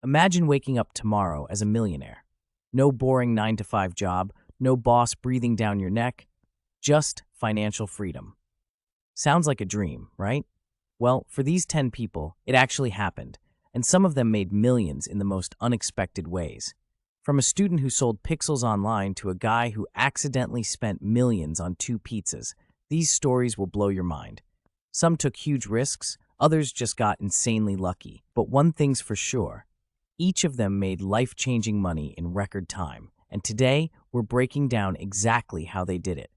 Imagine waking up tomorrow as a millionaire. No boring 9 to 5 job, no boss breathing down your neck, just financial freedom. Sounds like a dream, right? Well, for these 10 people, it actually happened, and some of them made millions in the most unexpected ways. From a student who sold pixels online to a guy who accidentally spent millions on 2 pizzas, these stories will blow your mind. Some took huge risks, others just got insanely lucky. But one thing's for sure, each of them made life-changing money in record time, and today we're breaking down exactly how they did it.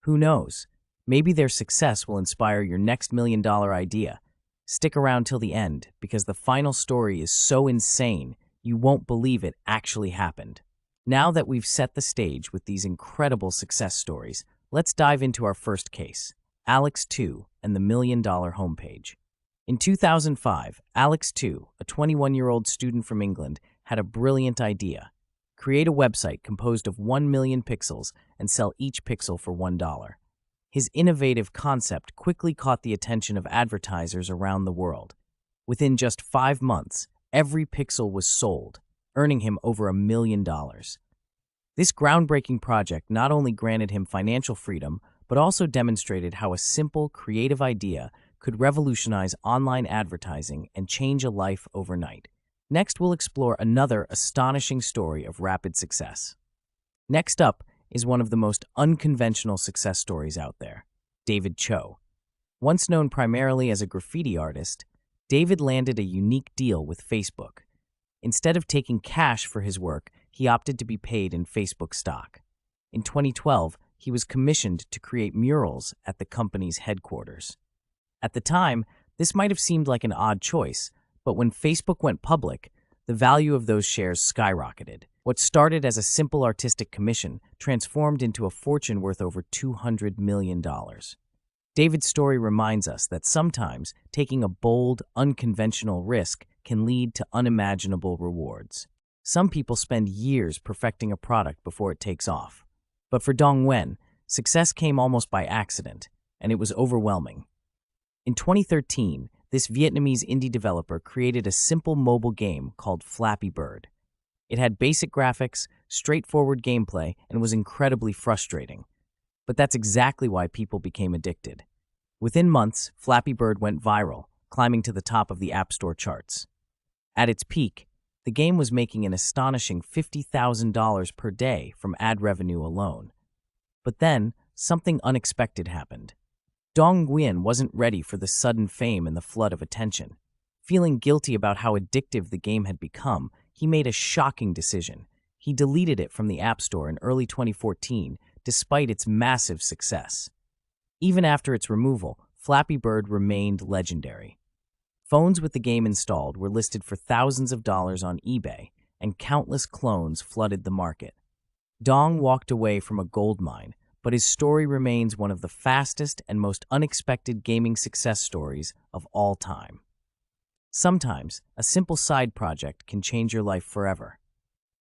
Who knows? Maybe their success will inspire your next million-dollar idea. Stick around till the end, because the final story is so insane, you won't believe it actually happened. Now that we've set the stage with these incredible success stories, let's dive into our first case, Alex 2 and the million-dollar homepage. In 2005, Alex 2, a 21-year-old student from England, had a brilliant idea. Create a website composed of 1 million pixels and sell each pixel for $1. His innovative concept quickly caught the attention of advertisers around the world. Within just 5 months, every pixel was sold, earning him over $1 million. This groundbreaking project not only granted him financial freedom, but also demonstrated how a simple, creative idea could revolutionize online advertising and change a life overnight. Next, we'll explore another astonishing story of rapid success. Next up is one of the most unconventional success stories out there, David Cho. Once known primarily as a graffiti artist, David landed a unique deal with Facebook. Instead of taking cash for his work, he opted to be paid in Facebook stock. In 2012, he was commissioned to create murals at the company's headquarters. At the time, this might have seemed like an odd choice, but when Facebook went public, the value of those shares skyrocketed. What started as a simple artistic commission transformed into a fortune worth over $200 million. David's story reminds us that sometimes taking a bold, unconventional risk can lead to unimaginable rewards. Some people spend years perfecting a product before it takes off. But for Dong Nguyen, success came almost by accident, and it was overwhelming. In 2013, this Vietnamese indie developer created a simple mobile game called Flappy Bird. It had basic graphics, straightforward gameplay, and was incredibly frustrating. But that's exactly why people became addicted. Within months, Flappy Bird went viral, climbing to the top of the App Store charts. At its peak, the game was making an astonishing $50,000 per day from ad revenue alone. But then, something unexpected happened. Dong Nguyen wasn't ready for the sudden fame and the flood of attention. Feeling guilty about how addictive the game had become, he made a shocking decision. He deleted it from the App Store in early 2014, despite its massive success. Even after its removal, Flappy Bird remained legendary. Phones with the game installed were listed for thousands of dollars on eBay, and countless clones flooded the market. Dong walked away from a goldmine, but his story remains one of the fastest and most unexpected gaming success stories of all time. Sometimes, a simple side project can change your life forever.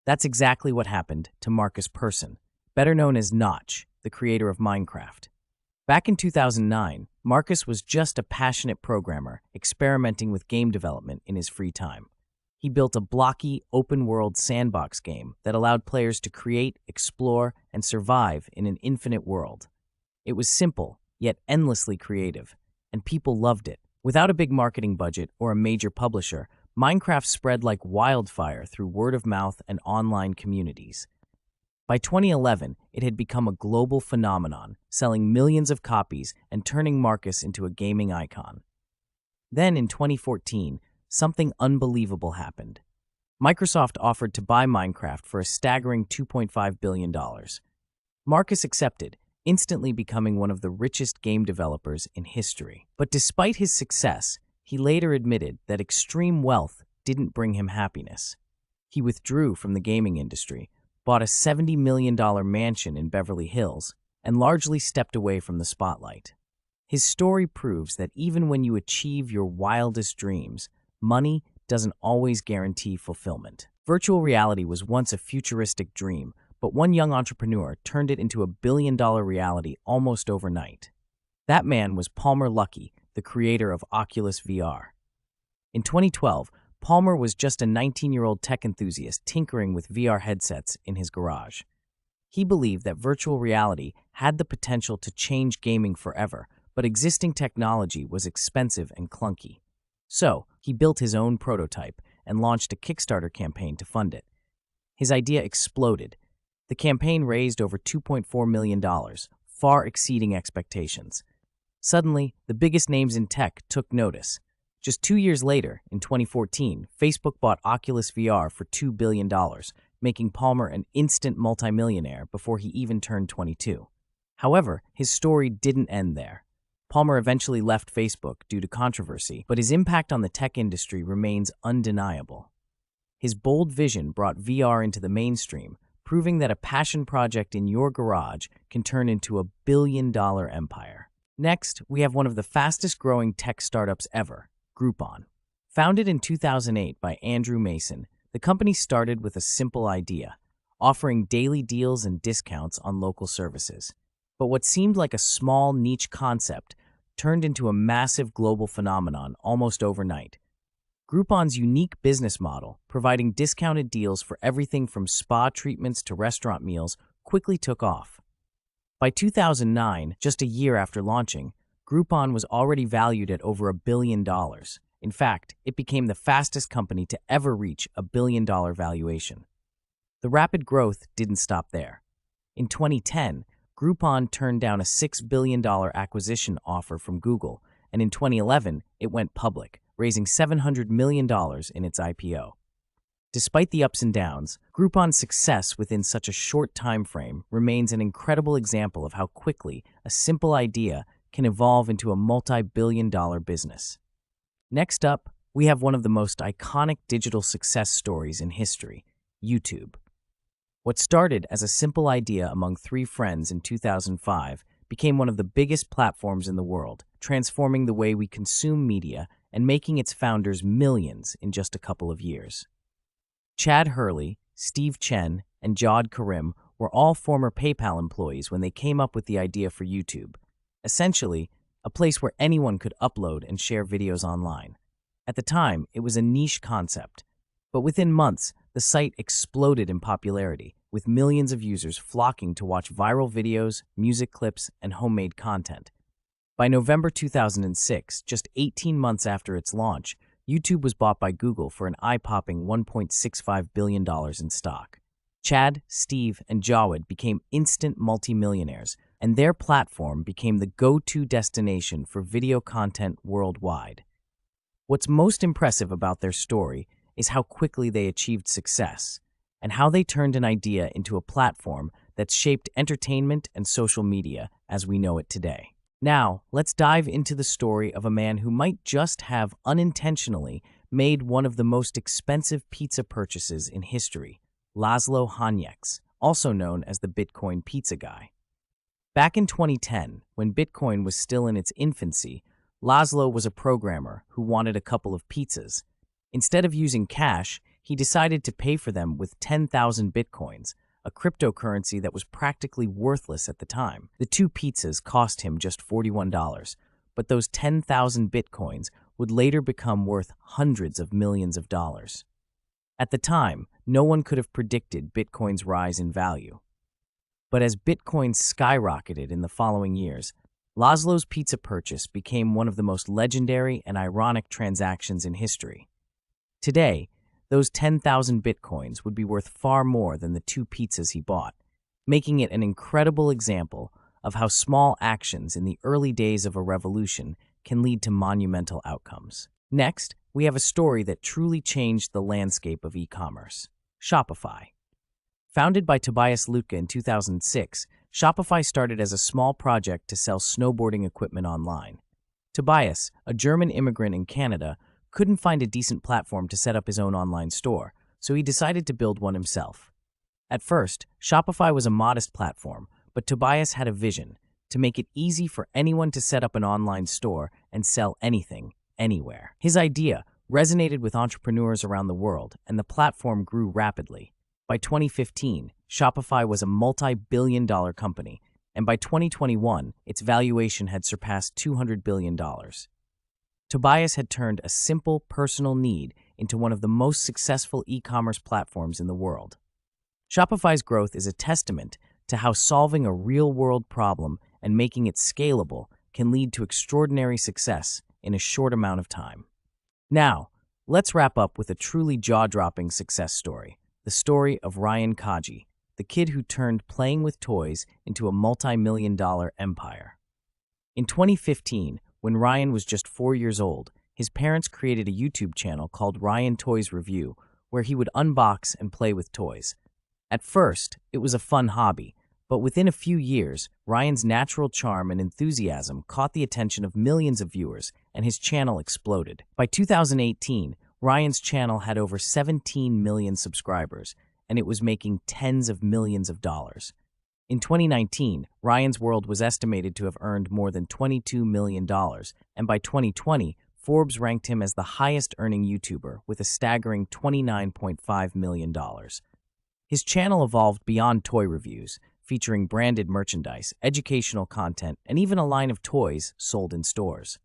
That's exactly what happened to Marcus Persson, better known as Notch, the creator of Minecraft. Back in 2009, Marcus was just a passionate programmer experimenting with game development in his free time. He built a blocky, open-world sandbox game that allowed players to create, explore, and survive in an infinite world. It was simple, yet endlessly creative, and people loved it. Without a big marketing budget or a major publisher, Minecraft spread like wildfire through word of mouth and online communities. By 2011, it had become a global phenomenon, selling millions of copies and turning Marcus into a gaming icon. Then, in 2014, something unbelievable happened. Microsoft offered to buy Minecraft for a staggering $2.5 billion. Marcus accepted, instantly becoming one of the richest game developers in history. But despite his success, he later admitted that extreme wealth didn't bring him happiness. He withdrew from the gaming industry, bought a $70 million mansion in Beverly Hills, and largely stepped away from the spotlight. His story proves that even when you achieve your wildest dreams, money doesn't always guarantee fulfillment. Virtual reality was once a futuristic dream, but one young entrepreneur turned it into a billion-dollar reality almost overnight. That man was Palmer Luckey, the creator of Oculus VR. In 2012, Palmer was just a 19-year-old tech enthusiast tinkering with VR headsets in his garage. He believed that virtual reality had the potential to change gaming forever, but existing technology was expensive and clunky. So, he built his own prototype and launched a Kickstarter campaign to fund it. His idea exploded. The campaign raised over $2.4 million, far exceeding expectations. Suddenly, the biggest names in tech took notice. Just 2 years later, in 2014, Facebook bought Oculus VR for $2 billion, making Palmer an instant multimillionaire before he even turned 22. However, his story didn't end there. Palmer eventually left Facebook due to controversy, but his impact on the tech industry remains undeniable. His bold vision brought VR into the mainstream, proving that a passion project in your garage can turn into a billion-dollar empire. Next, we have one of the fastest-growing tech startups ever, Groupon. Founded in 2008 by Andrew Mason, the company started with a simple idea, offering daily deals and discounts on local services. But what seemed like a small niche concept turned into a massive global phenomenon almost overnight. Groupon's unique business model, providing discounted deals for everything from spa treatments to restaurant meals, quickly took off. By 2009, just a year after launching, Groupon was already valued at over $1 billion. In fact, it became the fastest company to ever reach a billion-dollar valuation. The rapid growth didn't stop there. In 2010, Groupon turned down a $6 billion acquisition offer from Google, and in 2011, it went public, raising $700 million in its IPO. Despite the ups and downs, Groupon's success within such a short time frame remains an incredible example of how quickly a simple idea can evolve into a multi-billion-dollar business. Next up, we have one of the most iconic digital success stories in history, YouTube. What started as a simple idea among 3 friends in 2005 became one of the biggest platforms in the world, transforming the way we consume media and making its founders millions in just a couple of years. Chad Hurley, Steve Chen, and Jawed Karim were all former PayPal employees when they came up with the idea for YouTube, essentially a place where anyone could upload and share videos online. At the time, it was a niche concept, but within months, the site exploded in popularity, with millions of users flocking to watch viral videos, music clips, and homemade content. By November 2006, just 18 months after its launch, YouTube was bought by Google for an eye-popping $1.65 billion in stock. Chad, Steve, and Jawed became instant multimillionaires, and their platform became the go-to destination for video content worldwide. What's most impressive about their story is how quickly they achieved success, and how they turned an idea into a platform that's shaped entertainment and social media as we know it today. Now, let's dive into the story of a man who might just have unintentionally made one of the most expensive pizza purchases in history, Laszlo Hanyecz, also known as the Bitcoin pizza guy. Back in 2010, when Bitcoin was still in its infancy, Laszlo was a programmer who wanted a couple of pizzas. Instead of using cash, he decided to pay for them with 10,000 Bitcoins, a cryptocurrency that was practically worthless at the time. The 2 pizzas cost him just $41, but those 10,000 Bitcoins would later become worth hundreds of millions of dollars. At the time, no one could have predicted Bitcoin's rise in value. But as Bitcoin skyrocketed in the following years, Laszlo's pizza purchase became one of the most legendary and ironic transactions in history. Today, those 10,000 Bitcoins would be worth far more than the 2 pizzas he bought, making it an incredible example of how small actions in the early days of a revolution can lead to monumental outcomes. Next, we have a story that truly changed the landscape of e-commerce: Shopify. Founded by Tobias Lütke in 2006, Shopify started as a small project to sell snowboarding equipment online. Tobias, a German immigrant in Canada, couldn't find a decent platform to set up his own online store, so he decided to build one himself. At first, Shopify was a modest platform, but Tobias had a vision: to make it easy for anyone to set up an online store and sell anything, anywhere. His idea resonated with entrepreneurs around the world, and the platform grew rapidly. By 2015, Shopify was a multi-billion-dollar company, and by 2021, its valuation had surpassed $200 billion. Tobias had turned a simple personal need into one of the most successful e-commerce platforms in the world. Shopify's growth is a testament to how solving a real-world problem and making it scalable can lead to extraordinary success in a short amount of time. Now, let's wrap up with a truly jaw-dropping success story, the story of Ryan Kaji, the kid who turned playing with toys into a multi-million-dollar empire. In 2015, when Ryan was just 4 years old, his parents created a YouTube channel called Ryan Toys Review, where he would unbox and play with toys. At first, it was a fun hobby, but within a few years, Ryan's natural charm and enthusiasm caught the attention of millions of viewers, and his channel exploded. By 2018, Ryan's channel had over 17 million subscribers, and it was making tens of millions of dollars. In 2019, Ryan's World was estimated to have earned more than $22 million, and by 2020, Forbes ranked him as the highest-earning YouTuber with a staggering $29.5 million. His channel evolved beyond toy reviews, featuring branded merchandise, educational content, and even a line of toys sold in stores.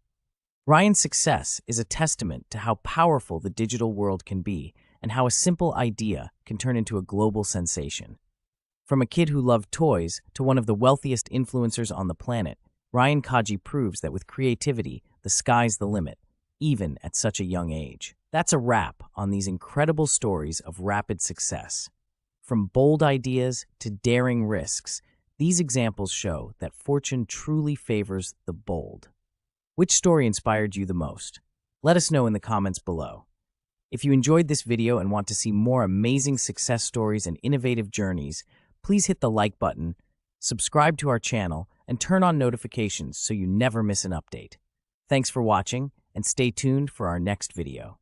Ryan's success is a testament to how powerful the digital world can be and how a simple idea can turn into a global sensation. From a kid who loved toys to one of the wealthiest influencers on the planet, Ryan Kaji proves that with creativity, the sky's the limit, even at such a young age. That's a wrap on these incredible stories of rapid success. From bold ideas to daring risks, these examples show that fortune truly favors the bold. Which story inspired you the most? Let us know in the comments below. If you enjoyed this video and want to see more amazing success stories and innovative journeys, please hit the like button, subscribe to our channel, and turn on notifications so you never miss an update. Thanks for watching, and stay tuned for our next video.